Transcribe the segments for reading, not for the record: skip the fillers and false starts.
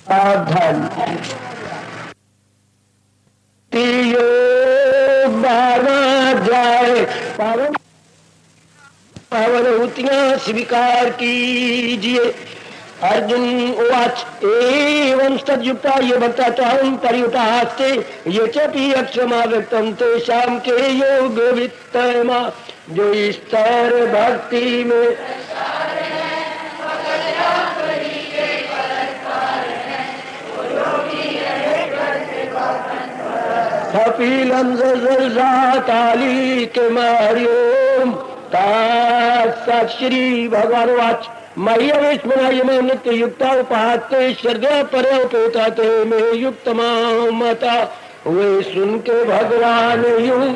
सावधान बाना जाए पावन पावन हुतियां स्वीकार कीजिए। अर्जुन उवाच एवं तद्युक्ता ये बताता हूँ परियुपास्ते ये चपि अक्षमा व्यक्तम तेषां के योग वित्तमा जो स्तर भक्ति में कपिलम ताली के मारियोम श्री भगवान वाच मह्य विस्मय में नित्य युक्ता उपाते श्रद्धा परोपेता ते में युक्त माता वे सुन के भगवान यूं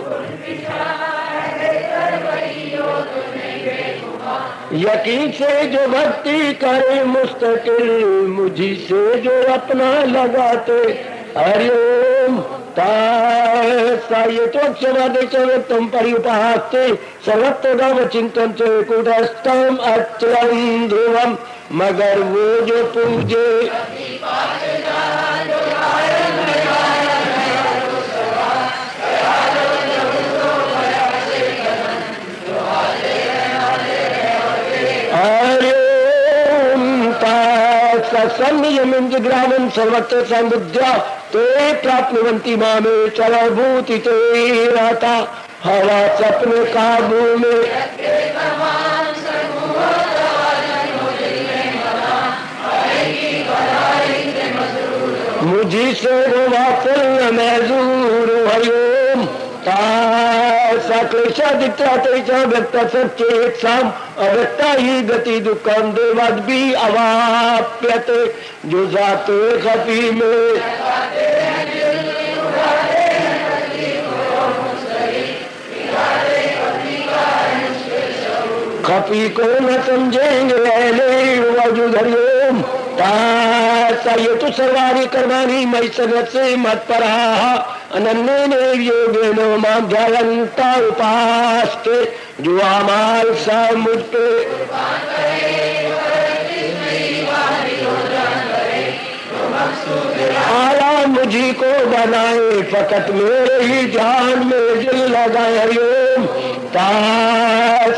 यकीन से जो भक्ति करे मुस्तकिल मुझी से जो अपना लगाते हरिओम ये तो अक्षर तुम परिउपहास्ते सर्वत्र चिंतन से कूटस्थम अक्षरम ध्रुवम मगर वो जो पूजे संयमिंद्र ग्रामं सर्वत्र संबुद्ध्या ते प्राप्नुवन्ति मामे चरभूति ते रहता हवा सपने काबू में मुझी से वात्सल्य महजूर हरिओम व्यक्त सचेत्साम अव्यक्ता ही गति दुखम देवाद भी अवाप्यते जो जाते खपी में खपी को न समझेंगे वजूद हरिओम ये तो सर्वाणी कर्माणी मई सर्वत से मत परा अनन्य योगेन मां ध्यायन्ता उपास्ते जो अमाल सा मुझ पे आला मुझी को बनाए फकत मेरे ही ध्यान में दिल लगाए हरिओम ताम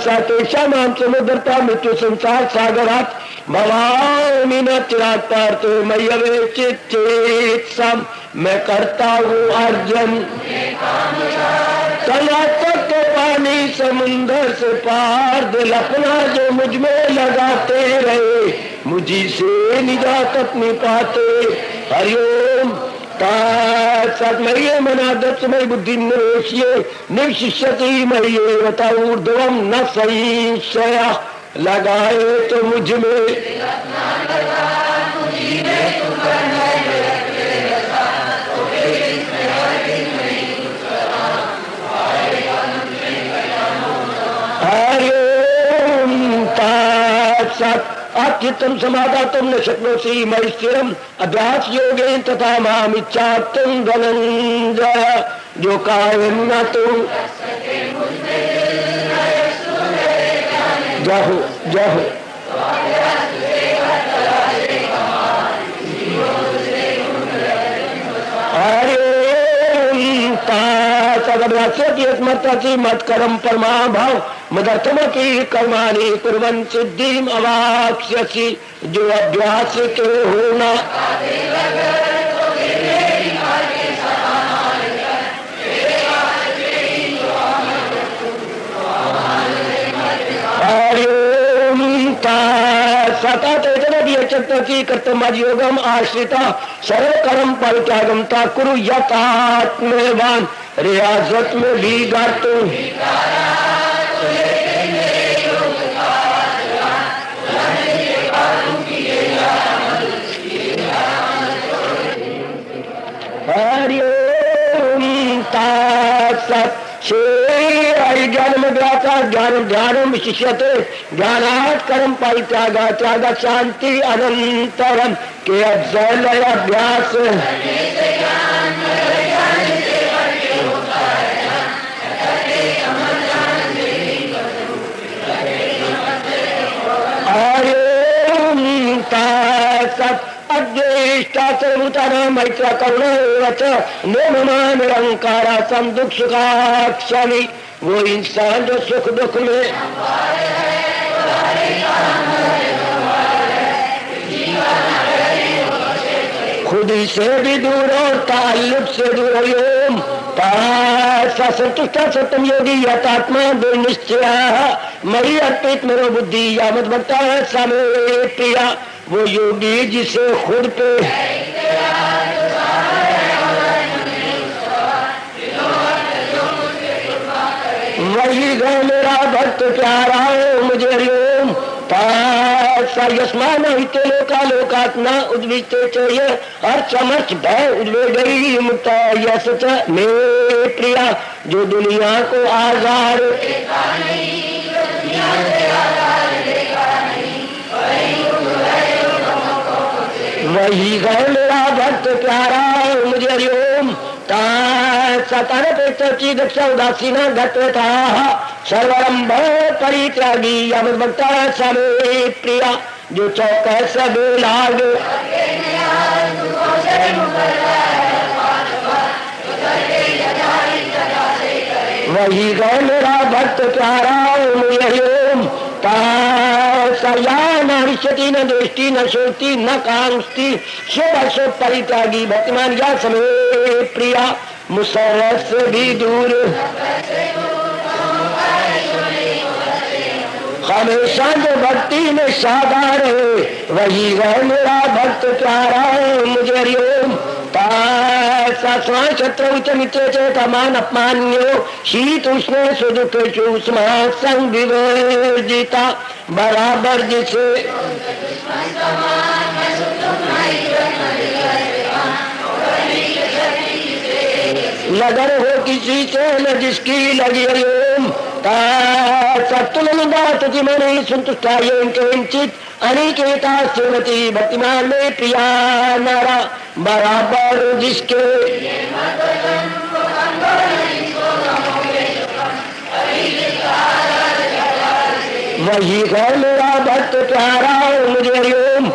समुद्रता मृत्यु संसार सागरात भवानी न चिराग पारते मयवे चित सम मैं करता हूँ अर्जन तक के पानी समुंदर से पार दिल अपना जो मुझ में लगाते रहे मुझी से निजात अपनी पाते हरिओम मये मनादत मई बुद्धि निवेश्ये निशिष्यति मये बता ऊर्ध्वम न संशया लगाए तो मुझ में चित्तम समाधा तुम न शक्नोसी मई स्थिरम अभ्यास योगे तथा माम इच्छा तुम धनंजय जो कायम न तुम जाहो जाहो मत कर्म परमा भाव मदर्थम की कर्माणि कुर्वन् सिद्धिम अवाप्स्यसि जो अभ्यास के होना कर्तव्योगम आश्रिता सर्व कर्म परित्यागम ता कुरु यथात्मवान रियाजत में भी गाते हरिओम तत्सत् ज्ञान ज्ञान ध्यान विशिष्यते ज्ञानात् कर्म परित्यागा त्याग शांति अनंतरम के अफजल अभ्यास अज्ञे निष्ठा सर्वभूतानां मैत्र करुणा एव च निर्ममा निरंकारा सम दुख सुखाक्षामि। वो इंसान जो सुख दुख में खुद ही से भी दूर और ताल्लुक से दूर हो। संतुष्ट सतम योगी यथात्मा दुर्निश्चय मई अर्पित मेरो बुद्धि यावत भक्ता समय प्रिया। वो योगी जिसे खुद पे वही है मेरा भक्त प्यारा मुझे हरिओम। यस्मान लोका लोकात्मा उद्विते चय हर चमच भय उद्वेगई मुक्त यश मेरे प्रिया। जो दुनिया को आजार वही है मेरा भक्त प्यारा मुझे हरिओम। दक्षा उदासीना गत्वता सर्वरंभ परित्यागी यम भक्ता समय प्रिया। जो चौकस बेलाग वही है मेरा भक्त प्यारा मुझे ओम। न दृष्टि न श्रुति न कांक्षति शुभ परित्यागी भक्तिमान या समय प्रिया। मुसरत से भी दूर हमेशा जो भक्ति में साधा रहे वही है मेरा भक्त प्यारा मुझे हरिओम। शत्रु च मित्र च मान अपमान्यो शीत उष्ण सुदुख चूष्मा संग विवर्जिता बराबर जिसे लगन हो किसी से न जिसकी लगी हरिओम। तुलनिदातुमनि संतुष्टायेन किंचित अनिकेता श्रीमती भक्तिमान में प्रिया नारा बराबर जिसके वही है मेरा भक्त प्यारा मुझे हरिओम।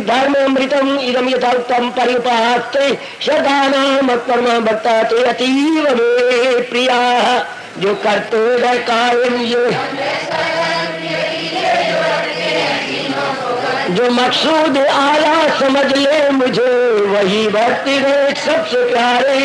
धर्म अमृतम इदम यथार्थम परिपास्ते श्रद्धानाम परम भक्ता ते अतीव मे प्रिया। जो करते है कायम ये जो मकसूद आया समझ ले मुझे वही भक्ति है सबसे प्यारे।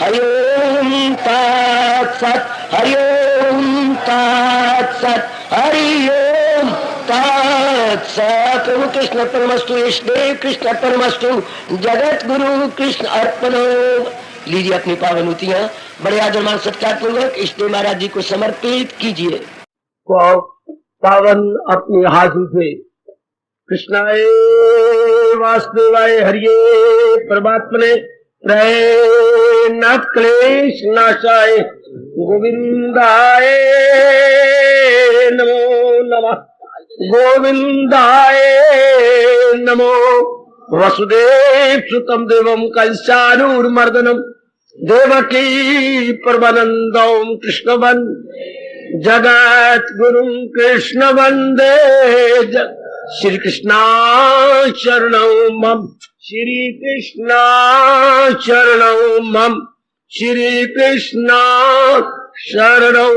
हरिओम तत्सत हरिओम तत्सत हरिओम तत्सत। प्रभु कृष्ण परमस्तु ईष्टदेव कृष्ण परमस्तु जगत गुरु कृष्ण अर्पणो। लीजिए अपनी पावनोतियां बड़े आदरमान सत्कार पूर्वक ईष्टदेव महाराज जी को समर्पित कीजिए। पावन अपनी हाथों से कृष्णाय वासुदेवाय हरिये परमात्मने नाथ क्लेश नाशाय गोविंदाय नमो नमः गोविंदाय नमो। वसुदेव सुतम देवम कंसानूरमर्दनम देवकी परमानंदम कृष्ण वंदे जगत गुरु कृष्ण वंदे श्री कृष्णा शरणं मम श्री कृष्णा शरणं मम श्री कृष्णा शरणं।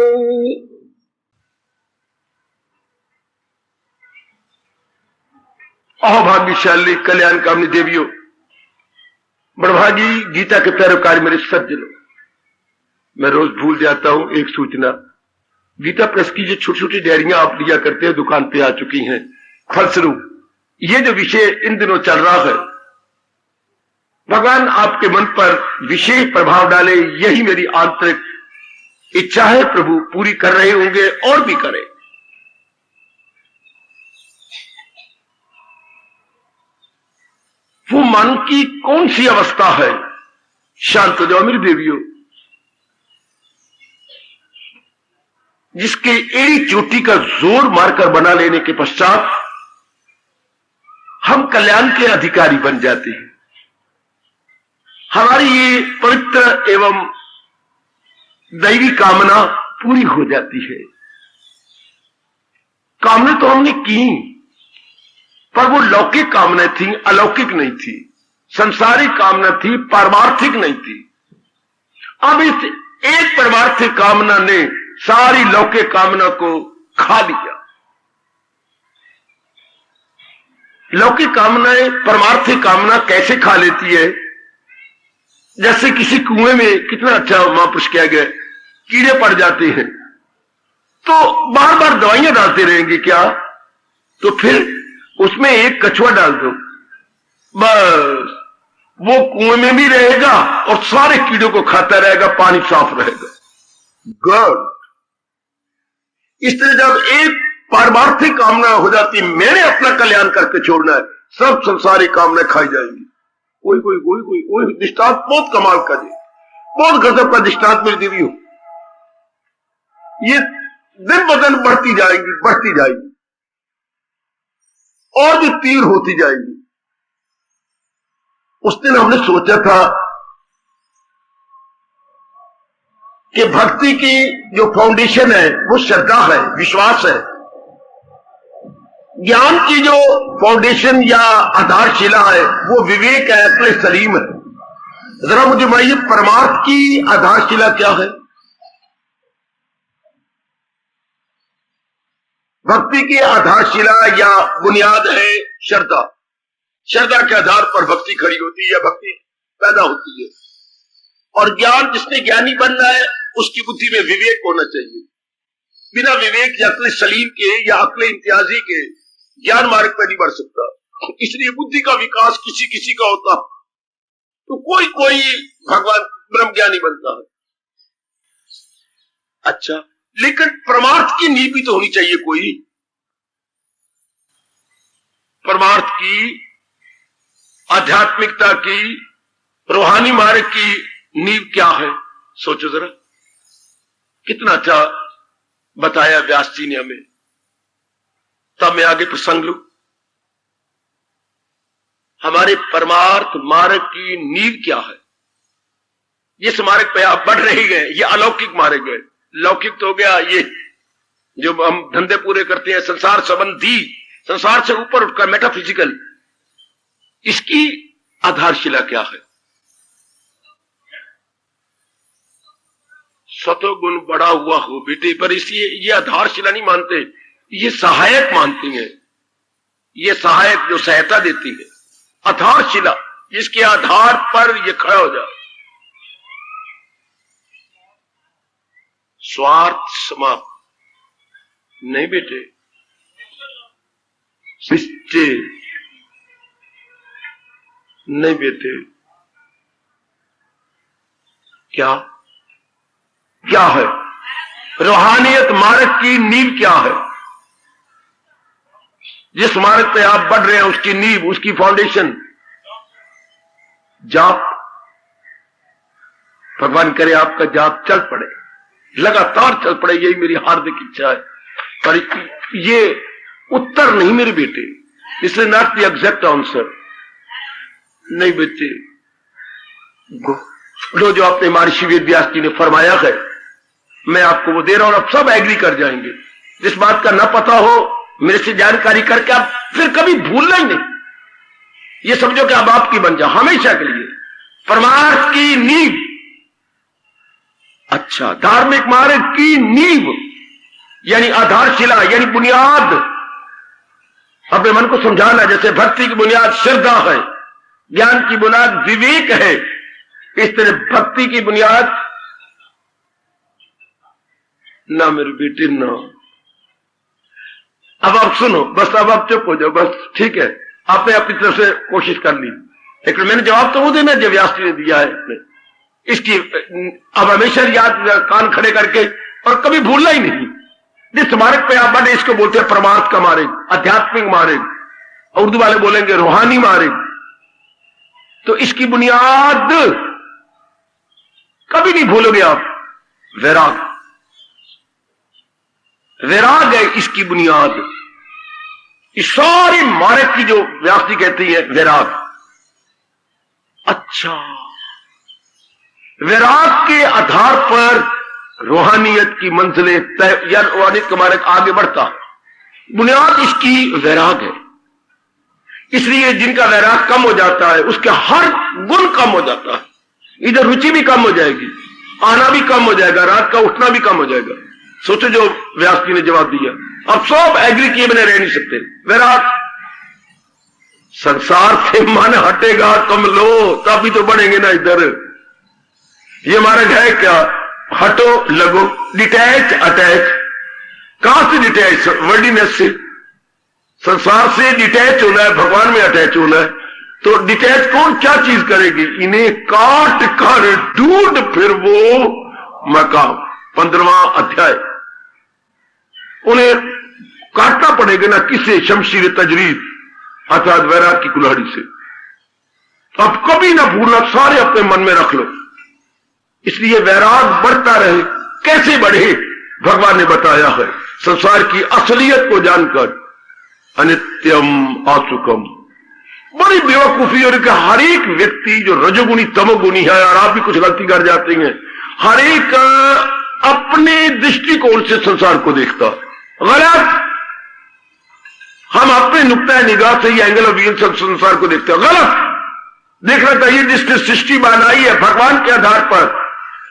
अहोभाग्यशाली कल्याण कामनी देवियों, बड़भागी गीता के पैरोकार मेरे सज्जनों, मैं रोज भूल जाता हूं एक सूचना। गीता प्रेस की जो छोटी छोटी डायरियां आप लिया करते हैं दुकान पे आ चुकी हैं। फलस्वरूप ये जो विषय इन दिनों चल रहा है, भगवान आपके मन पर विशेष प्रभाव डाले, यही मेरी आंतरिक इच्छा है। प्रभु पूरी कर रहे होंगे और भी करें। वो मन की कौन सी अवस्था है? शांत हो जाओ मेरी देवियों, जिसके एड़ी चोटी का जोर मारकर बना लेने के पश्चात हम कल्याण के अधिकारी बन जाते हैं। हमारी ये पवित्र एवं दैवी कामना पूरी हो जाती है। कामना तो हमने की, पर वो लौकिक कामना थी, अलौकिक नहीं थी। संसारिक कामना थी, पारमार्थिक नहीं थी। अब इस एक परमार्थिक कामना ने सारी लौकिक कामना को खा लिया। लौकिक कामनाएं परमार्थिक कामना कैसे खा लेती है? जैसे किसी कुएं में, कितना अच्छा महापुरुष किया गया, कीड़े पड़ जाते हैं तो बार बार दवाइयां डालते रहेंगे क्या? तो फिर उसमें एक कछुआ डाल दो, बस वो कुएं में भी रहेगा और सारे कीड़ों को खाता रहेगा, पानी साफ रहेगा। गुड। इस तरह जब एक पारमार्थिक कामना हो जाती, मैंने अपना कल्याण करके छोड़ना है, सब संसारिक कामना खाई जाएंगी। कोई कोई कोई कोई कोई दृष्टांत बहुत कमाल का दे, बहुत गजब का दृष्टांत मेरी देवी हो। ये दिन ब दिन बढ़ती जाएगी और भी तीव्र होती जाएगी। उस दिन हमने सोचा था कि भक्ति की जो फाउंडेशन है वो श्रद्धा है, विश्वास है। ज्ञान की जो फाउंडेशन या आधारशिला है वो विवेक है, अक्ल सलीम है। जरा मुझे बताइए, परमार्थ की आधारशिला क्या है? भक्ति की आधारशिला या बुनियाद है श्रद्धा। श्रद्धा के आधार पर भक्ति खड़ी होती है या भक्ति पैदा होती है। और ज्ञान, जिसने ज्ञानी बनना है उसकी बुद्धि में विवेक होना चाहिए। बिना विवेक या अक्ल सलीम के या अक्ल इम्तियाजी के ज्ञान मार्ग पर नहीं बढ़ सकता। इसलिए बुद्धि का विकास किसी किसी का होता तो कोई कोई भगवान ब्रह्म ज्ञानी बनता है। अच्छा, लेकिन परमार्थ की नींव भी तो होनी चाहिए कोई। परमार्थ की, आध्यात्मिकता की, रूहानी मार्ग की नींव क्या है? सोचो जरा, कितना अच्छा बताया व्यास जी ने हमें। तब मैं आगे प्रसंग लू। हमारे परमार्थ मार्ग की नींव क्या है? जिस मार्ग पे आप बढ़ रहे गए, ये अलौकिक मार्ग है। लौकिक तो हो गया ये जो हम धंधे पूरे करते हैं, संसार संबंधी, संसार से ऊपर उठकर मेटाफिजिकल। इसकी आधारशिला क्या है? सतोगुण बड़ा हुआ हो बेटे, पर इसलिए ये आधारशिला नहीं मानते, ये सहायक मानती हैं। ये सहायक जो सहायता देती है, आधारशिला, जिसके आधार पर ये खड़ा हो जाए। स्वार्थ समाप्त नहीं बेटे, शिष्टे नहीं बेटे। क्या क्या है? रूहानियत मार्ग की नींव क्या है? जिस मार्ग पे आप बढ़ रहे हैं उसकी नींव, उसकी फाउंडेशन जाप। भगवान करे आपका जाप चल पड़े, लगातार चल पड़े, यही मेरी हार्दिक इच्छा है। पर ये उत्तर नहीं मेरे बेटे, this is not the exact answer. नहीं बेटे, जो आपने महर्षि वेद व्यास जी ने फरमाया है, मैं आपको वो दे रहा हूं, और अब सब एग्री कर जाएंगे। जिस बात का ना पता हो, मेरे से जानकारी करके आप फिर कभी भूलना ही नहीं। ये समझो कि अब आपकी बन जाओ हमेशा के लिए। परमार्थ की नींव, अच्छा, धार्मिक मार्ग की नींव यानी आधारशिला, यानी बुनियाद। अपने मन को समझाना, जैसे भक्ति की बुनियाद श्रद्धा है, ज्ञान की बुनियाद विवेक है, इस तरह भक्ति की बुनियाद ना मेरे बेटे ना। अब आप सुनो, बस अब आप चुप हो जाओ, बस ठीक है। आपने अपनी तरफ से कोशिश कर ली, लेकिन मैंने जवाब तो वो देना जो व्यास जी ने दिया है। इसकी अब हमेशा याद, कान खड़े करके, और कभी भूलना ही नहीं। जिस मार्ग पे आप बढ़े इसको बोलते हैं परमार्थ का मार्ग, आध्यात्मिक मार्ग, उर्दू वाले बोलेंगे रूहानी मार्ग। तो इसकी बुनियाद कभी नहीं भूलोगे आप, वैराग। वैराग है इसकी बुनियाद। इस सारी मार्ग की जो व्यास जी कहती है वैराग। अच्छा, वैराग के आधार पर रूहानियत की मंजिलें तय, या रूहानियत का मार्ग आगे बढ़ता है। बुनियाद इसकी वैराग है। इसलिए जिनका वैराग कम हो जाता है उसके हर गुण कम हो जाता है। इधर रुचि भी कम हो जाएगी, आना भी कम हो जाएगा, रात का उठना भी कम हो जाएगा। सोचो जो व्यास जी ने जवाब दिया, अब सब एग्री किए बिना रह नहीं सकते। वैराग, संसार से मन हटेगा तुम लो तभी तो बढ़ेंगे ना। इधर ये मार्ग है क्या? हटो लगो, डिटैच अटैच। कहां से डिटैच? वर्ल्डीनेस से, संसार से डिटैच होना है, भगवान में अटैच होना है। तो डिटैच कौन क्या चीज करेगी? इन्हें काट कर ढूंढ फिर वो मकाम। 15वां अध्याय। उन्हें काटना पड़ेगा ना, किसे? शमशीर तजरीद अर्थात वैराग की कुल्हाड़ी से। अब कभी ना भूलना, सारे अपने मन में रख लो। इसलिए वैराग बढ़ता रहे। कैसे बढ़े? भगवान ने बताया है, संसार की असलियत को जानकर। अनित्यम असुखम। बड़ी बेवकूफी और हर एक व्यक्ति जो रजोगुणी तमोगुणी है, और आप भी कुछ गलती कर जाते हैं, हर एक अपने दृष्टिकोण से संसार को देखता। गलत। हम अपने नुक्ता निगाह से, ये एंगल ऑफ व्यू से संसार को देखते हैं। गलत। देखना चाहिए जिसने सृष्टि बनाई है भगवान के आधार पर,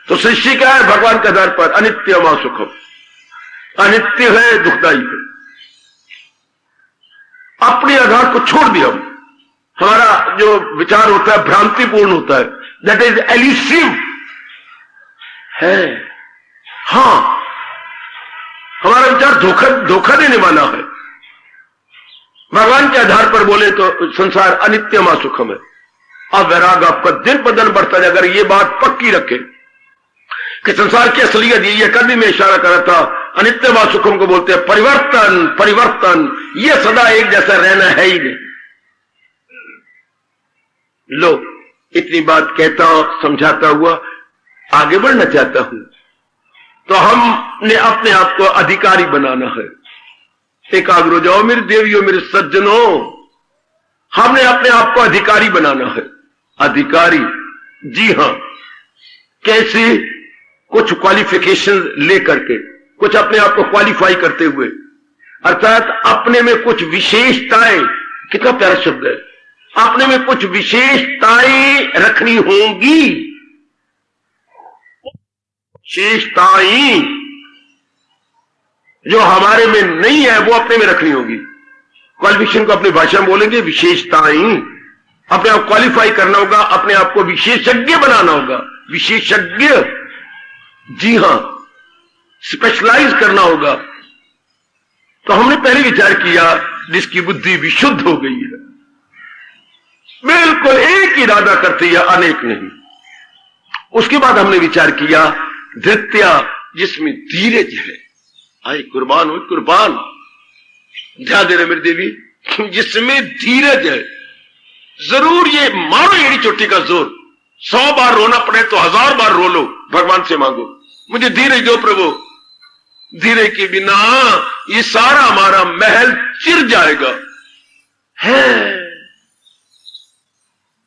तो सृष्टि क्या है? भगवान के आधार पर। अनित्यम असुखम। अनित्य है, दुखदाई है। अपने आधार को छोड़ दिया। हमारा जो विचार होता है भ्रांतिपूर्ण होता है, दैट इज एल्यूसिव है। हां, हमारा विचार धोखा देने वाला है। भगवान के आधार पर बोले तो संसार अनित्यम असुखम है। अब वैराग आपका दिन ब दिन बढ़ता जाए। अगर ये बात पक्की रखे कि संसार की असलियत ये कभी में इशारा करा था, अनित्यम असुखम को बोलते हैं परिवर्तन। परिवर्तन ये सदा एक जैसा रहना है ही नहीं। लो, इतनी बात कहता समझाता हुआ आगे बढ़ना चाहता हूं। तो हमने अपने आप को अधिकारी बनाना है। एकाग्र हो जाओ मेरे देवियों, मेरे सज्जनों, हमने अपने आप को अधिकारी बनाना है। अधिकारी, जी हां। कैसे? कुछ क्वालिफिकेशन लेकर के, कुछ अपने आप को क्वालिफाई करते हुए, अर्थात अपने में कुछ विशेषताएं। कितना प्यारा शब्द है, अपने में कुछ विशेषताएं रखनी होंगी। विशेषताएं जो हमारे में नहीं है वो अपने में रखनी होगी। क्वालिफिकेशन को अपनी भाषा में बोलेंगे विशेषताएं। अपने आप क्वालिफाई करना होगा, अपने आप को विशेषज्ञ बनाना होगा। विशेषज्ञ, जी हां, स्पेशलाइज करना होगा। तो हमने पहले विचार किया जिसकी बुद्धि विशुद्ध हो गई है, बिल्कुल एक इरादा करती है, अनेक नहीं। उसके बाद हमने विचार किया धृत्या, जिसमें धीरज है। आए कुर्बान हो, कुर्बान। ध्यान दे रहे मेरी देवी, जिसमें धीरज है। जरूर ये मारो एड़ी चोटी का जोर, 100 बार रोना पड़े तो 1000 बार रो लो, भगवान से मांगो मुझे धीरज दो प्रभु। धीरज के बिना ये सारा हमारा महल चिर जाएगा। है,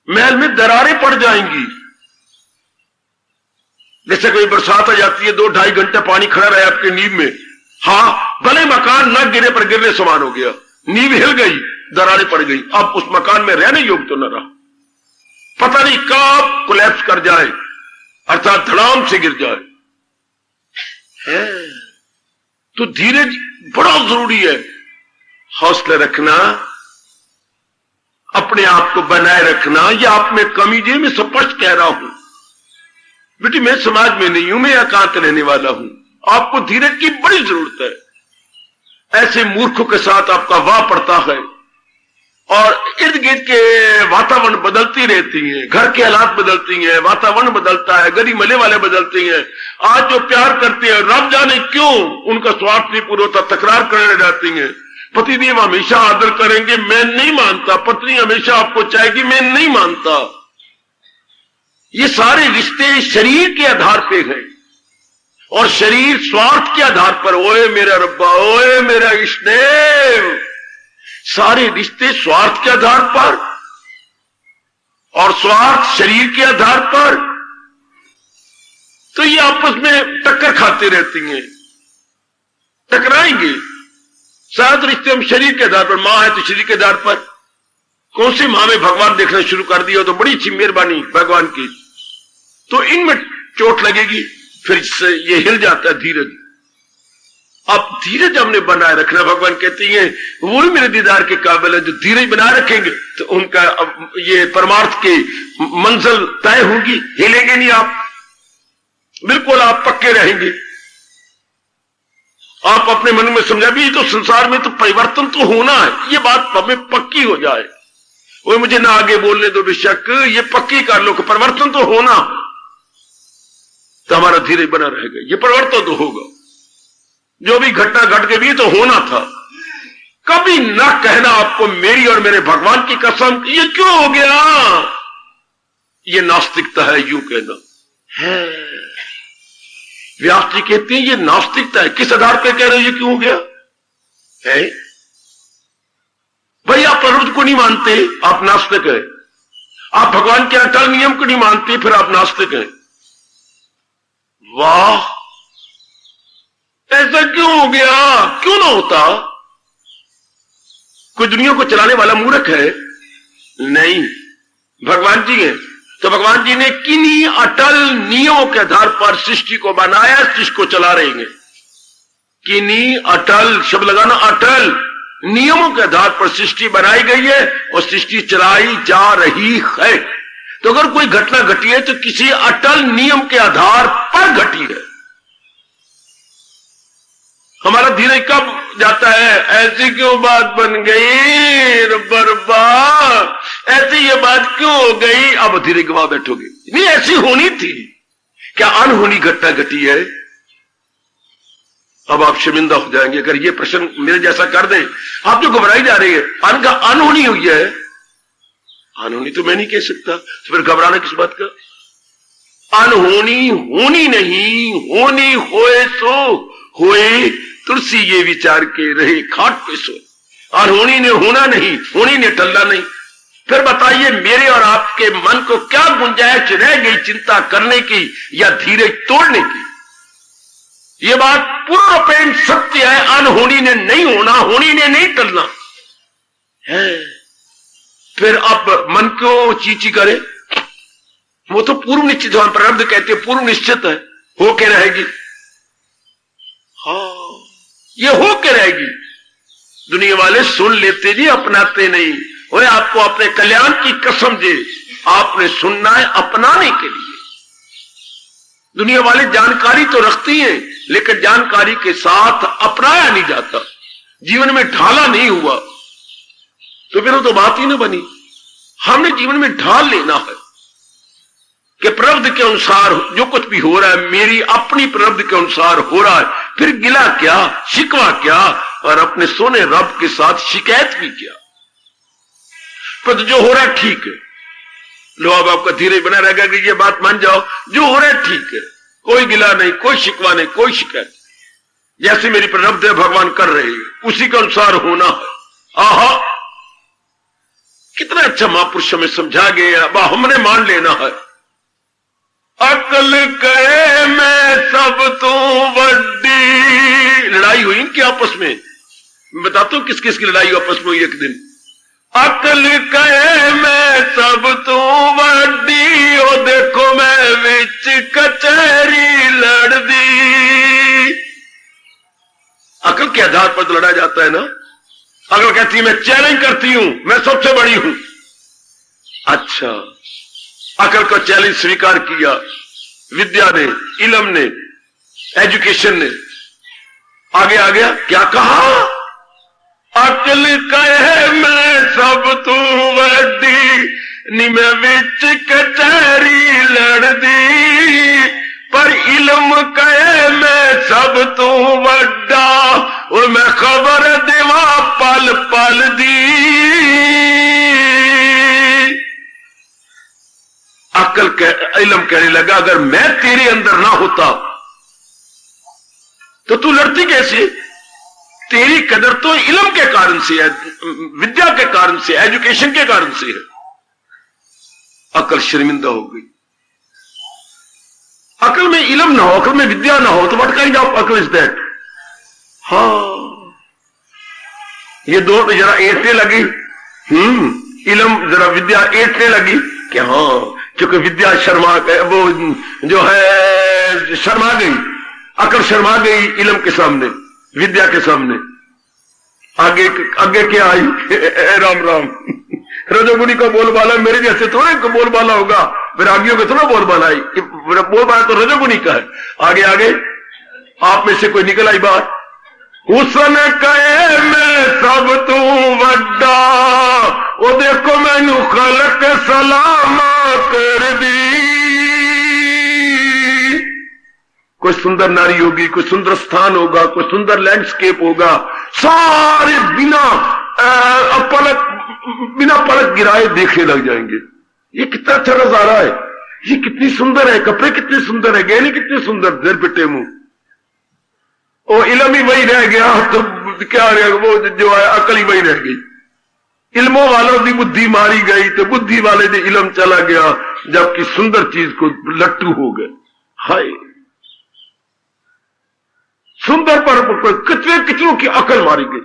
महल में दरारें पड़ जाएंगी। जैसे कोई बरसात आ जाती है, 2-2.5 घंटे पानी खड़ा रहा आपकी नींव में, हां, भले मकान न गिरे पर गिरने समान हो गया, नींव हिल गई, दरारें पड़ गई, अब उस मकान में रहने योग्य तो न रहा, पता नहीं कब कोलैप्स कर जाए, अर्थात धड़ाम से गिर जाए। है तो धीरज बड़ा जरूरी है। हौसला रखना, अपने आप को बनाए रखना, यह आप में कमी जो मैं स्पष्ट कह रहा हूं बेटी, मैं समाज में नहीं हूं, मैं एकांत रहने वाला हूं। आपको धीरज की बड़ी जरूरत है। ऐसे मूर्खों के साथ आपका वाह पड़ता है और इर्द गिर्द के वातावरण बदलती रहती है, घर के हालात बदलती हैं, वातावरण बदलता है, गली मले वाले बदलते हैं। आज जो प्यार करते हैं, रब जाने क्यों उनका स्वार्थ नहीं पूरा होता, तकरार करने जाती हैं। पति देव हमेशा आदर करेंगे, मैं नहीं मानता। पत्नी हमेशा आपको चाहेगी, मैं नहीं मानता। ये सारे रिश्ते शरीर के आधार पे हैं और शरीर स्वार्थ के आधार पर। ओए मेरा रब्बा, ओए मेरा इष्टदेव, सारे रिश्ते स्वार्थ के आधार पर और स्वार्थ शरीर के आधार पर, तो ये आपस में टक्कर खाते रहती हैं, टकराएंगे। सात रिश्ते हम शरीर के आधार पर, मां है तो शरीर के आधार पर, कौन सी माँ में भगवान देखना शुरू कर दिया तो बड़ी अच्छी मेहरबानी भगवान की, तो इनमें चोट लगेगी, फिर से ये हिल जाता है धीरज। अब धीरज हमने बनाए रखना, भगवान कहती हैं वो ही मेरे दीदार के काबिल है जो धीरज बनाए रखेंगे तो उनका ये परमार्थ की मंजिल तय होगी, हिलेंगे नहीं आप, बिल्कुल आप पक्के रहेंगे। आप अपने मन में समझा भी तो संसार में तो परिवर्तन तो होना है, ये बात हमें पक्की हो जाए। वो मुझे ना आगे बोलने दो, बेशक ये पक्की कर लो कि परिवर्तन तो होना, तो हमारा धीरज बना रहेगा, ये परिवर्तन तो होगा। जो भी घटना घट के भी तो होना था। कभी ना कहना आपको मेरी और मेरे भगवान की कसम ये क्यों हो गया, ये नास्तिकता है, यूं कहना है। व्यास जी कहते हैं ये नास्तिकता है। किस आधार पर कह रहे हो ये क्यों हो गया है? भाई आप प्रवृत्ति को नहीं मानते, आप नास्तिक हैं। आप भगवान के अटल नियम को नहीं मानते, फिर आप नास्तिक हैं। वाह, ऐसा क्यों हो गया? क्यों ना होता? कोई दुनिया को चलाने वाला मूर्ख है? नहीं, भगवान जी हैं। तो भगवान जी ने किन्हीं अटल नियमों के आधार पर सृष्टि को बनाया, सृष्टि को चला रहे हैं। किन्हीं अटल शब्द लगाना, अटल नियमों के आधार पर सृष्टि बनाई गई है और सृष्टि चलाई जा रही है। तो अगर कोई घटना घटी है तो किसी अटल नियम के आधार पर घटी है। हमारा धीरज कब जाता है? ऐसी क्यों बात बन गई रब्बा, ऐसी ये बात क्यों हो गई? अब धीरज गवा बैठोगे, नहीं ऐसी होनी थी। क्या अनहोनी घटना घटी है? अब आप शर्मिंदा हो जाएंगे अगर ये प्रश्न मेरे जैसा कर दें। आप जो घबराई जा रही है, अनहोनी हुई है। अनहोनी तो मैं नहीं कह सकता, तो फिर घबराना किस बात का? अनहोनी होनी नहीं, होनी होए सो होए, तुलसी ये विचार के रहे खाट पे सो। अनहोनी ने होना नहीं, होनी ने टलना नहीं। फिर बताइए मेरे और आपके मन को क्या गुंजाइश रह गई चिंता करने की या धीरज तोड़ने की? ये बात पूर्णपेण सत्य है। अनहोनी ने नहीं होना, होनी ने नहीं टलना है। फिर अब मन क्यों चीची करे? वो तो पूर्व निश्चित है, प्रारब्ध कहते हैं पूर्व निश्चित है, होके रहेगी। हाँ, ये होके रहेगी। दुनिया वाले सुन लेते जी, अपनाते नहीं। ओए आपको अपने कल्याण की कसम दे, आपने सुनना है अपनाने के लिए। दुनिया वाले जानकारी तो रखती हैं, लेकिन जानकारी के साथ अपनाया नहीं जाता, जीवन में ढाला नहीं हुआ, तो फिर वो तो बात ही ना बनी। हमने जीवन में ढाल लेना है कि प्ररब्ध के अनुसार जो कुछ भी हो रहा है मेरी अपनी प्ररब्ध के अनुसार हो रहा है। फिर गिला क्या, शिकवा क्या, और अपने सोने रब के साथ शिकायत भी क्या? पर जो हो रहा है ठीक है, लो अब आपका धीरज बना रहेगा कि ये बात मान जाओ, जो हो रहा है ठीक है, कोई गिला नहीं, कोई शिकवा नहीं, कोई शिकायत। जैसे मेरी प्ररब्ध है भगवान कर रहे हैं, उसी के अनुसार होना है। आहा, कितना अच्छा महापुरुष हमें समझा गया, अब हमने मान लेना है। अकल कहे मैं सब तो वड्डी, लड़ाई हुई इनकी आपस में। मैं बताता हूं किस किस की लड़ाई आपस में हुई एक दिन। अकल कहे मैं सब तो वड्डी, ओ देखो मैं विच कचहरी लड़ दी। अकल के आधार पर तो लड़ा जाता है ना। अकल कहती है मैं चैलेंज करती हूं, मैं सबसे बड़ी हूं। अच्छा, अकल का चैलेंज स्वीकार किया विद्या ने, इल्म ने, एजुकेशन ने। आगे आ गया, क्या कहा? अकल कहे मैं सब तू वड्डी, नी मैं विच कचहरी लड़ दी। पर इल्म कहे मैं सब तू वड्डा, और मैं खबर देवा पल पल दी। अकल इल्म कहने लगा अगर मैं तेरे अंदर ना होता तो तू लड़ती कैसे? तेरी कदर तो इल्म के कारण से है, विद्या के कारण से, एजुकेशन के कारण से है। अकल शर्मिंदा हो गई। अकल में इल्म ना हो, अकल में विद्या ना हो तो व्हाट काइंड ऑफ अकल इज दैट? हाँ, ये दो जरा ऐसे लगी। इल्म जरा विद्या ऐठने लगी कि हाँ, क्योंकि विद्या शर्मा वो जो है शर्मा गई, अकल शर्मा गई इल्म के सामने, विद्या के सामने। आगे आगे क्या आई? राम राम। रजोगुनी का बोलबाला मेरे जैसे थोड़े को बोलबाला होगा, वैरागियों का थोड़ा बोलबाला है, बोलबाला तो रजोगुनी का है। आगे आगे आप में से कोई निकल आई बात, उसने कहे मैं सब तू वड्डा, वो देखो मैनू खलक सलामा कर दी। कोई सुंदर नारी होगी, कोई सुंदर स्थान होगा, कोई सुंदर लैंडस्केप होगा, सारे बिना पलक गिराए देखे लग जाएंगे। ये कितना अच्छा नजारा है, ये कितनी सुंदर है, कपड़े कितने सुंदर है, गहने कितने सुंदर, देर पिटे मुंह। वो इल्म ही वही रह गया तो क्या रह, वो जो है अकल ही वही रह गई। इल्मों वालों की बुद्धि मारी गई तो बुद्धि वाले ने इल्म चला गया, जबकि सुंदर चीज को लट्टू हो गए। हाय, सुंदर पर कितनों की अकल मारी गई,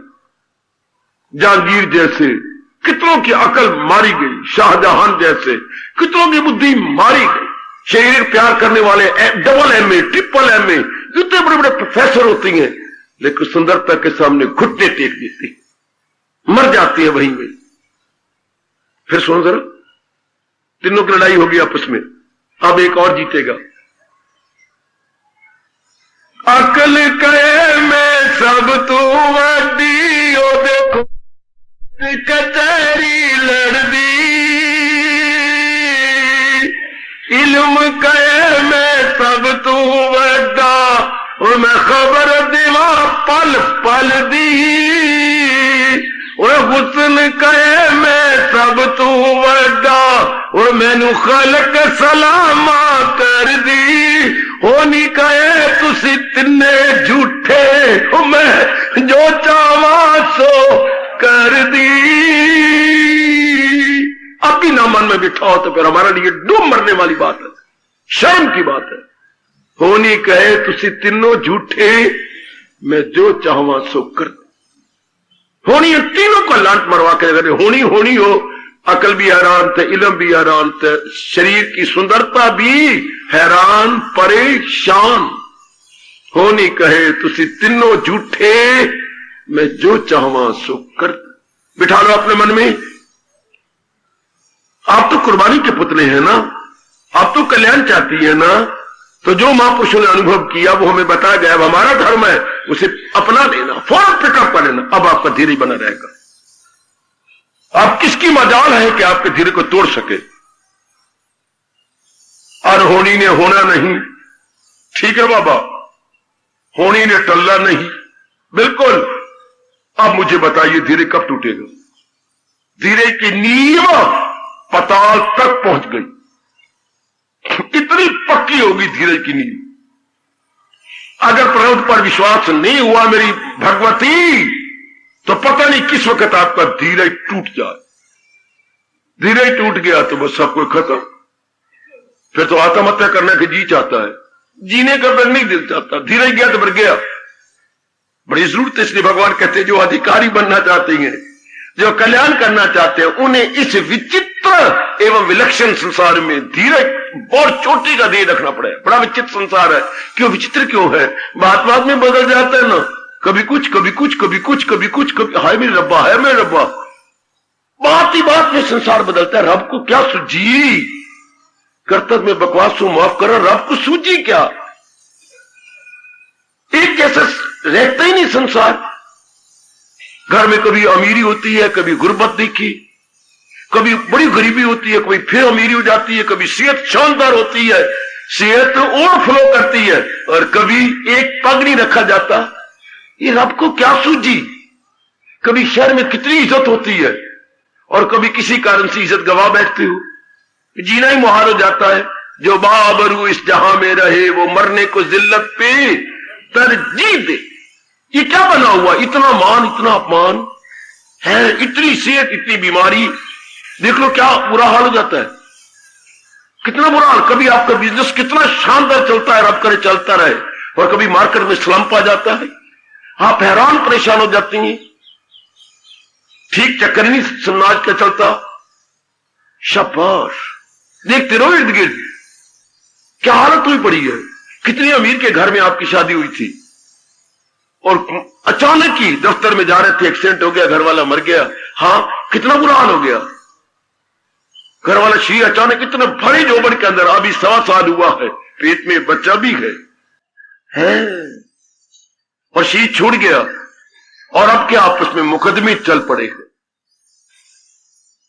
जहांगीर जैसे कितनों की अकल मारी गई, शाहजहां जैसे कितनों की बुद्धि मारी गई। शरीर प्यार करने वाले डबल MA ट्रिपल MA इतने बड़े बड़े प्रोफेसर होती हैं, लेकिन सुंदरता के सामने घुटने टेक देती, मर जाती है वहीं में। फिर सुनो जरा, तीनों की लड़ाई होगी आपस में, अब एक और जीतेगा। अकल कहे मैं सब तू वड्डी, ओ देखो कचहरी लड़दी। इल्म कहे मैं सब तू वड्डा, और मैं खबर दिवा पल पल दी। और हुस्न कहे मैं सब तू वड्डा, और मैनू खलक सलामा कर दी। होनी कहे तुसी तिन्ने झूठे, मैं जो चावा सो कर दी। अब भी ना मन में बिठाओ तो फिर हमारे लिए डूब मरने वाली बात है, शर्म की बात है। होनी कहे तुसी तीनों झूठे, मैं जो चाहवा सो कर। होनी तीनों को लांट मरवा के अगर होनी होनी हो, अकल भी हैरान थे, इल्म भी हैरान थे, शरीर की सुंदरता भी हैरान परेशान। होनी कहे तुसी तीनों झूठे, मैं जो चाहवा सो कर। बिठा लो अपने मन में, आप तो कुर्बानी के पुतले हैं ना, आप तो कल्याण चाहती है ना, तो जो महापुरुषों ने अनुभव किया वो हमें बताया गया, अब हमारा धर्म है उसे अपना लेना, फौरन पिकअप कर लेना। अब आपका धीरे बना रहेगा। आप किसकी मजाल है कि आपके धीरे को तोड़ सके। और होनी ने होना नहीं, ठीक है बाबा, होनी ने टल्ला नहीं, बिल्कुल। अब मुझे बताइए धीरे कब टूटेगा? धीरे की नींव पताल तक पहुंच गई, इतनी पक्की होगी धीरे की नींव। अगर प्रौढ़ पर विश्वास नहीं हुआ मेरी भगवती, तो पता नहीं किस वक्त आपका धीरे टूट जाए। धीरे टूट गया तो बस सब कुछ खत्म। फिर तो आत्महत्या करने के जी चाहता है, जीने का फिर नहीं दिल चाहता। धीरे गया तो फिर गया। बड़ी जरूरत है, इसलिए भगवान कहते हैं जो अधिकारी बनना चाहते हैं, जो कल्याण करना चाहते हैं, उन्हें इस विचित्र एवं विलक्षण संसार में धीरे बहुत चोटी का ध्येय रखना पड़ेगा। बड़ा विचित्र संसार है। क्यों विचित्र क्यों है? बात बात में बदल जाता है ना, कभी कुछ कभी कुछ कभी कुछ कभी कुछ कभी हाय मेरे रब्बा, हाय मेरे रब्बा। बात ही बात में संसार बदलता है। रब को क्या सूझी? कर्तव्य में बकवास को माफ करो, रब को सूझी क्या? एक जैसा रहता ही नहीं संसार। घर में कभी अमीरी होती है, कभी गुर्बत दिखी, कभी बड़ी गरीबी होती है, कभी फिर अमीरी हो जाती है, कभी सेहत शानदार होती है, सेहत ओवरफ्लो करती है, और कभी एक पग नहीं रखा जाता। ये रब को क्या सूझी? कभी शहर में कितनी इज्जत होती है और कभी किसी कारण से इज्जत गवा बैठते हो, जीना ही मुहाल हो जाता है। जो बाबरू इस जहां में रहे वो मरने को जिल्लत पे तरजीह दे। ये क्या बना हुआ? इतना मान, इतना अपमान है, इतनी सेहत, इतनी बीमारी। देख लो क्या बुरा हाल हो जाता है, कितना बुरा हाल। कभी आपका बिजनेस कितना शानदार चलता है, रब करे चलता रहे, और कभी मार्केट में स्लम्प आ जाता है, आप हैरान परेशान हो जाती हैं। ठीक चक्कर नहीं समाज का चलता, शाबाश, देखते रहो इर्द गिर्द क्या हालत हुई पड़ी है। कितने अमीर के घर में आपकी शादी हुई थी और अचानक ही दफ्तर में जा रहे थे, एक्सीडेंट हो गया, घर वाला मर गया। हाँ, कितना बुरा हाल हो गया। घर वाला शरीर अचानक इतना भरे जोबन के अंदर, अभी 1.25 साल हुआ है, पेट में बच्चा भी है और शरीर छूट गया और अब क्या आपस में मुकदमे चल पड़े हैं।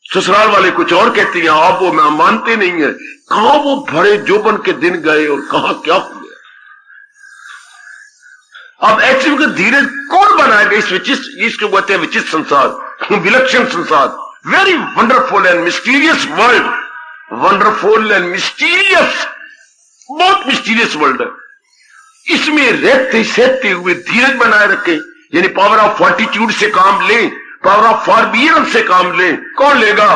ससुराल वाले कुछ और कहते हैं, आप वो मैं मानते नहीं है। कहां वो भरे जोबन के दिन गए और कहां क्या हो गया। अब एक्चुअली धीरे कौन बनाएगा इस विचित्र, इसको कहते हैं विचित्र संसार, विलक्षण संसार, very wonderful and mysterious world, wonderful and mysterious, बहुत मिस्टीरियस वर्ल्ड है। इसमें रहते सहते हुए धीरज बनाए रखें, यानी पावर ऑफ फॉर्टिट्यूड से काम लें, पावर ऑफ फॉरबियरेंस से काम लें। कौन लेगा?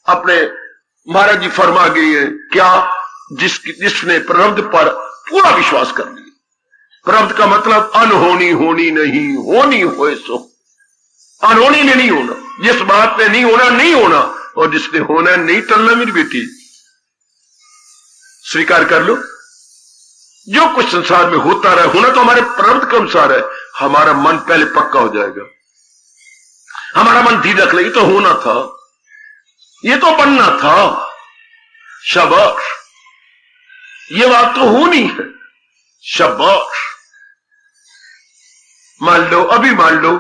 अपने महाराज जी फरमा गए हैं क्या, जिसने प्रारब्ध पर पूरा विश्वास कर लिया। प्रारब्ध का मतलब अनहोनी होनी नहीं, होनी होए सो, अनहोनी ने नहीं होना, जिस बात ने नहीं होना नहीं होना, और जिसने होना नहीं टलना। मेरी बेटी स्वीकार कर लो, जो कुछ संसार में होता रहे, होना तो हमारे प्रारब्ध के अनुसार है। हमारा मन पहले पक्का हो जाएगा, हमारा मन धीरे रख लेगी तो होना था, ये तो बनना था। शाबाश, ये बात तो होनी है। शाबाश, मान लो, अभी मान लो,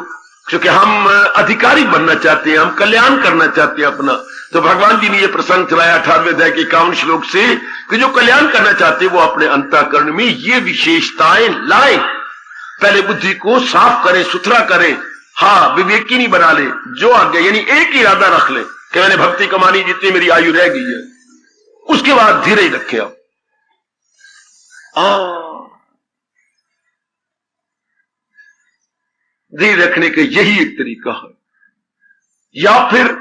क्योंकि हम अधिकारी बनना चाहते हैं, हम कल्याण करना चाहते हैं अपना, तो भगवान जी ने यह प्रसंग चलाया 18वें अध्याय के 51 श्लोक से कि जो कल्याण करना चाहते हैं वो अपने अंतःकरण में ये विशेषताएं लाएं। पहले बुद्धि को साफ करें, सुथरा करें, हाँ विवेकी नहीं बना ले, जो आगे यानी एक ही इरादा रख ले कि मैंने भक्ति कमानी, जितनी मेरी आयु रह गई है। उसके बाद धीरे ही रखे आप। धीरे रखने का यही एक तरीका है। या फिर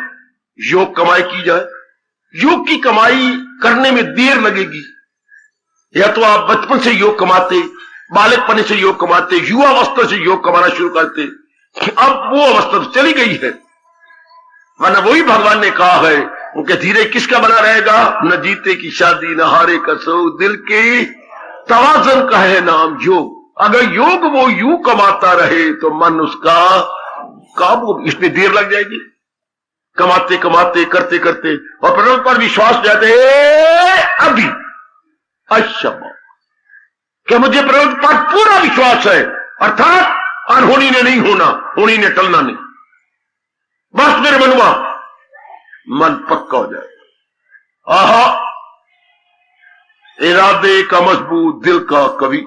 योग कमाई की जाए। योग की कमाई करने में देर लगेगी, या तो आप बचपन से योग कमाते, बालकपन से योग कमाते, युवा अवस्था से योग कमाना शुरू करते, अब वो अवस्था तो चली गई है। वरना वही भगवान ने कहा है, उनके धीरे किसका बना रहेगा? न जीते की शादी, न हारे का सो, दिल के तवाज़ुन का है नाम योग। अगर योग वो यूं कमाता रहे तो मन उसका काबू, इसमें देर लग जाएगी। कमाते कमाते करते करते और प्रभु पर विश्वास जाते अभी अच्छा क्या मुझे प्रभु पर पूरा विश्वास है, अर्थात अनहोनी ने नहीं होना, होनी ने टलना नहीं, बस मेरे मनुआ मन पक्का हो जाए। आहा, इरादे का मजबूत, दिल का कवि,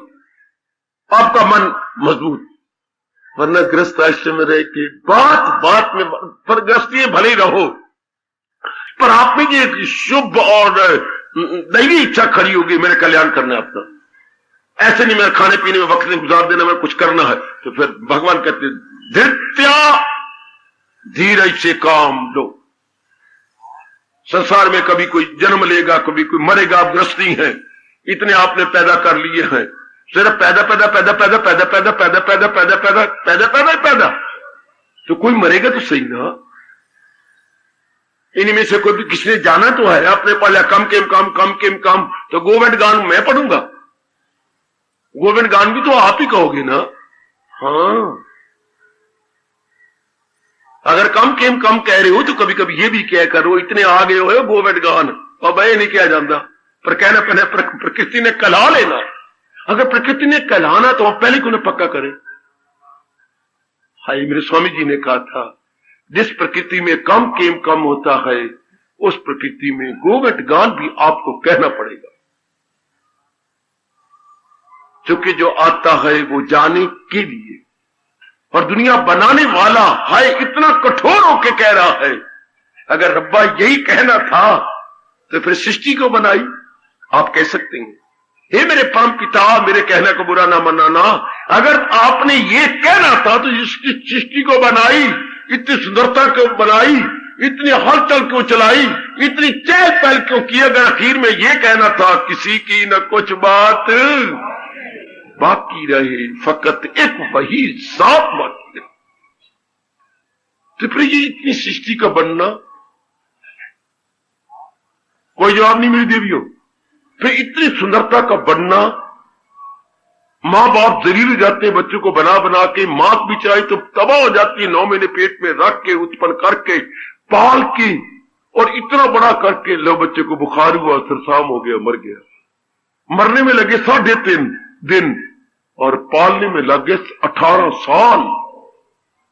आपका मन मजबूत। वरना ग्रस्त आश्रम में रह के बात बात में, पर ग्रस्ती भले ही रहो, पर आप में जो शुभ और दैवी इच्छा खड़ी होगी, मेरे कल्याण करना है आपका, ऐसे नहीं मेरे खाने पीने में वक्त नहीं गुजार देना, मैं कुछ करना है, तो फिर भगवान कहते धृत्या धीरज से काम लो। संसार में कभी कोई जन्म लेगा, कभी कोई मरेगा, आप ग्रस्ती हैं, इतने आपने पैदा कर लिए हैं, सिर्फ पैदा पैदा पैदा पैदा पैदा पैदा पैदा पैदा पैदा पैदा पैदा पैदा पैदा, तो कोई मरेगा तो सही ना। इनमें से कोई भी किसने जाना तो है, आपने पढ़ा कम केम कम कम केम कम, तो गोविंद गान मैं पढ़ूंगा, गोविंद गान भी तो आप ही कहोगे ना। हाँ, अगर कम केम कम कह रहे हो तो कभी कभी ये भी क्या करो, इतने आ गए हो गोविंद गान, और मैं नहीं किया जाता, पर कहना पहले प्रकृति ने कला लेना। अगर प्रकृति ने कहलाना तो हम पहले क्यों ना पक्का करें। हाय, मेरे स्वामी जी ने कहा था, जिस प्रकृति में कम केम कम होता है, उस प्रकृति में गोविंद गान भी आपको कहना पड़ेगा, क्योंकि जो आता है वो जाने के लिए, और दुनिया बनाने वाला हाय इतना कठोर होके कह रहा है। अगर रब्बा यही कहना था तो फिर सृष्टि को बनाई। आप कह सकते हैं, हे मेरे परम पिता, मेरे कहने को बुरा ना मनाना, अगर आपने ये कहना था तो इसकी सृष्टि को बनाई, इतनी सुंदरता को बनाई, इतनी हलचल क्यों चलाई, इतनी चहल पहल क्यों की, अगर आखिर में ये कहना था किसी की न कुछ बात बाकी रहे, फकत एक वही साफ बाकी रहे, तो फिर ये इतनी सृष्टि का बनना, कोई जवाब नहीं मेरी देवियों। फिर इतनी सुंदरता का बनना, माँ बाप जलील हो जाते हैं बच्चों को बना बना के, मां भी चाहे तो तबाह हो जाती है 9 महीने पेट में रख के, उत्पन्न करके, पाल के, और इतना बड़ा करके लो बच्चे को बुखार हुआ, सरसाम हो गया, मर गया। मरने में लगे 3.5 दिन और पालने में लगे 18 साल।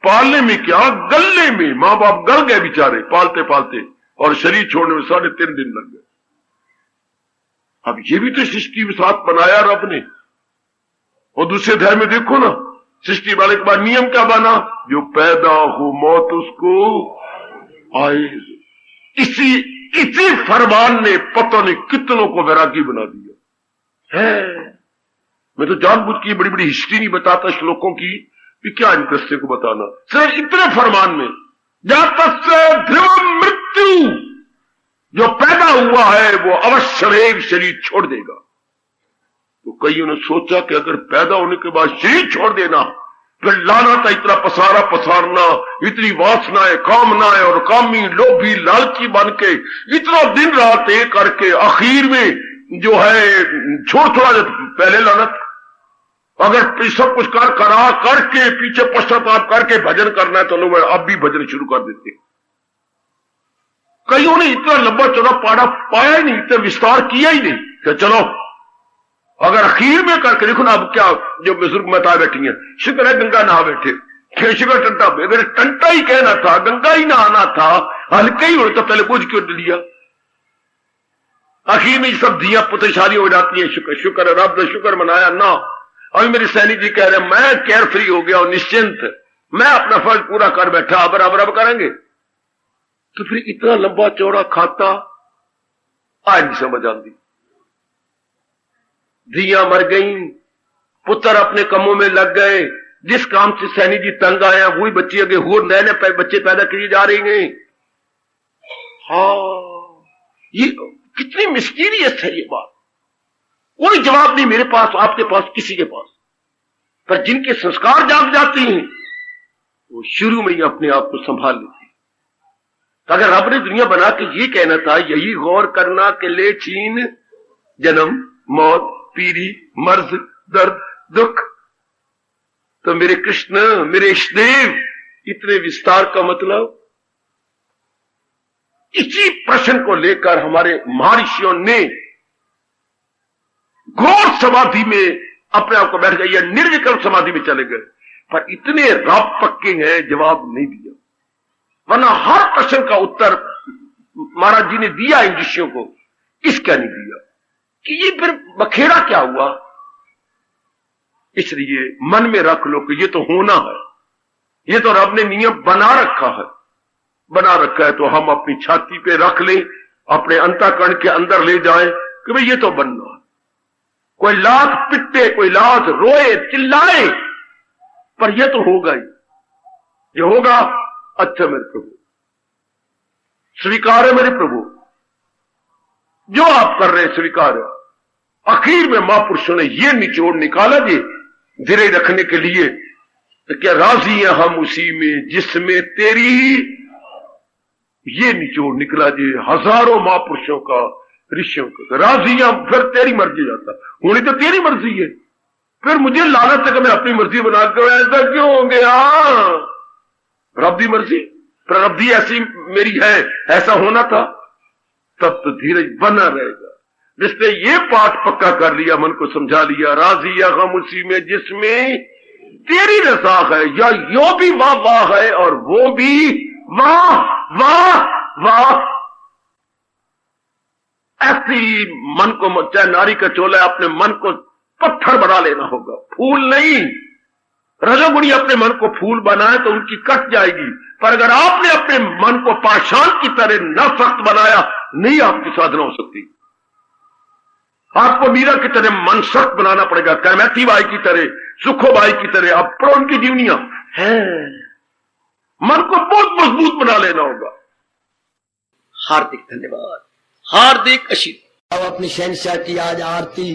पालने में क्या, गलने में मां बाप गल गए बेचारे पालते पालते, और शरीर छोड़ने में 3.5 दिन लग गए। अब ये भी तो सृष्टि के साथ बनाया रब ने। और दूसरे अध्याय में देखो ना, सृष्टि वाले के बाद नियम क्या बना, जो पैदा हो मौत उसको आए। इसी फरमान ने पता नहीं कितनों को वैरागी बना दिया है। मैं तो जानबूझ की बड़ी बड़ी हिस्ट्री नहीं बताता श्लोकों की, कि क्या इन किस्से को बताना। सिर्फ इतने फरमान में, जातस्य से ध्रुव मृत्यु, जो पैदा हुआ है वो अवश्य शरीर छोड़ देगा। तो कईयों ने सोचा कि अगर पैदा होने के बाद शरीर छोड़ देना, फिर लाना था इतना पसारा पसारना, इतनी वासनाएं, कामनाएं और कामी लोभी लालची बन के इतना दिन रात एक करके आखिर में जो है छोड़ थोड़ा पहले लाना था। अगर सब कुछ करा करके पीछे पश्चाताप करके भजन करना है तो लोग अब भी भजन शुरू कर देते। कईयों ने इतना लंबा चौड़ा पाड़ा पाया ही नहीं, इतना विस्तार किया ही नहीं कि चलो अगर आखिर में करके देखो ना। अब क्या जो बुजुर्ग मता बैठी है, शुक्र है गंगा नहा बैठे, शुक्र टंटा, अगर टंटा ही कहना था, गंगा ही नहाना था, हल्के ही होता पहले बुझ क्यों लिया। आखिर में सब दिया पुत्रशाली हो जाती है, शुक्र शुक्र रब ने शुक्र मनाया ना। अभी मेरे सैनी जी कह रहे मैं केयर फ्री हो गया और निश्चिंत, मैं अपना फर्ज पूरा कर बैठा, अब करेंगे। तो फिर इतना लंबा चौड़ा खाता आज नहीं समझ आती। धियां मर गई, पुत्र अपने कामों में लग गए, जिस काम से सैनी जी तंग आए वही बच्चे अगे हो नए नए बच्चे पैदा किए जा रहे हैं। हाँ, ये कितनी मिस्टीरियस है ये बात। कोई जवाब नहीं मेरे पास, आपके पास, किसी के पास। पर जिनके संस्कार जाग जाते हैं वो शुरू में ही अपने आप को संभाल लेते हैं। तो अगर रब ने दुनिया बना के ये कहना था, यही गौर करना के ले छीन जन्म मौत पीढ़ी मर्ज दर्द दुख, तो मेरे कृष्ण मेरे इष्टदेव इतने विस्तार का मतलब। इसी प्रश्न को लेकर हमारे महर्षियों ने घोर समाधि में अपने आप को बैठ गए या निर्विकल्प समाधि में चले गए। पर इतने राब पक्के हैं, जवाब नहीं दिया। वरना हर प्रश्न का उत्तर महाराज जी ने दिया इन ऋषियों को, इसका नहीं दिया कि ये फिर बखेड़ा क्या हुआ। इसलिए मन में रख लो कि ये तो होना है, ये तो रब ने नियम बना रखा है। तो हम अपनी छाती पे रख लें, अपने अंतःकरण के अंदर ले जाएं कि भाई ये तो बनना है। कोई लाख पिटे, कोई लाख रोए चिल्लाए, पर ये तो होगा ही, ये होगा। अच्छा मेरे प्रभु, स्वीकार है मेरे प्रभु, जो आप कर रहे हैं स्वीकार है। आखिर में महापुरुषों ने ये निचोड़ निकाला जी धीरे रखने के लिए, तो क्या राजी है हम उसी में जिसमें तेरी, ये निचोड़ निकला जी हजारों महापुरुषों का, ऋषियों का। राजी है फिर तेरी मर्जी जाता, होनी तो तेरी मर्जी है, फिर मुझे लालच है कि मैं अपनी मर्जी बना कर ऐसा क्यों हो गया। रब दी मर्जी, पर रब दी ऐसी मेरी है, ऐसा होना था, तब तो धीरज बना रहेगा। जिसने ये पाठ पक्का कर लिया, मन को समझा लिया, राजी या गम उसी में जिसमें तेरी रजा है, या यो भी वाह वाह है और वो भी वाह वाह वाह। ऐसी मन को, चाहे नारी का चोला, अपने मन को पत्थर बना लेना होगा, फूल नहीं। रजोगुणी अपने मन को फूल बनाए तो उनकी कट जाएगी, पर अगर आपने अपने मन को पाषाण की तरह न सख्त बनाया, नहीं आपकी साधना हो सकती। आपको मीरा की तरह मन सख्त बनाना पड़ेगा, कैमैती बाई की तरह, सुखो बाई की तरह। अब पर उनकी जीवनियां है, मन को बहुत मजबूत बना लेना होगा। हार्दिक धन्यवाद, हार्दिक आशीर्वाद। अब अपनी शहंशाह की आज आरती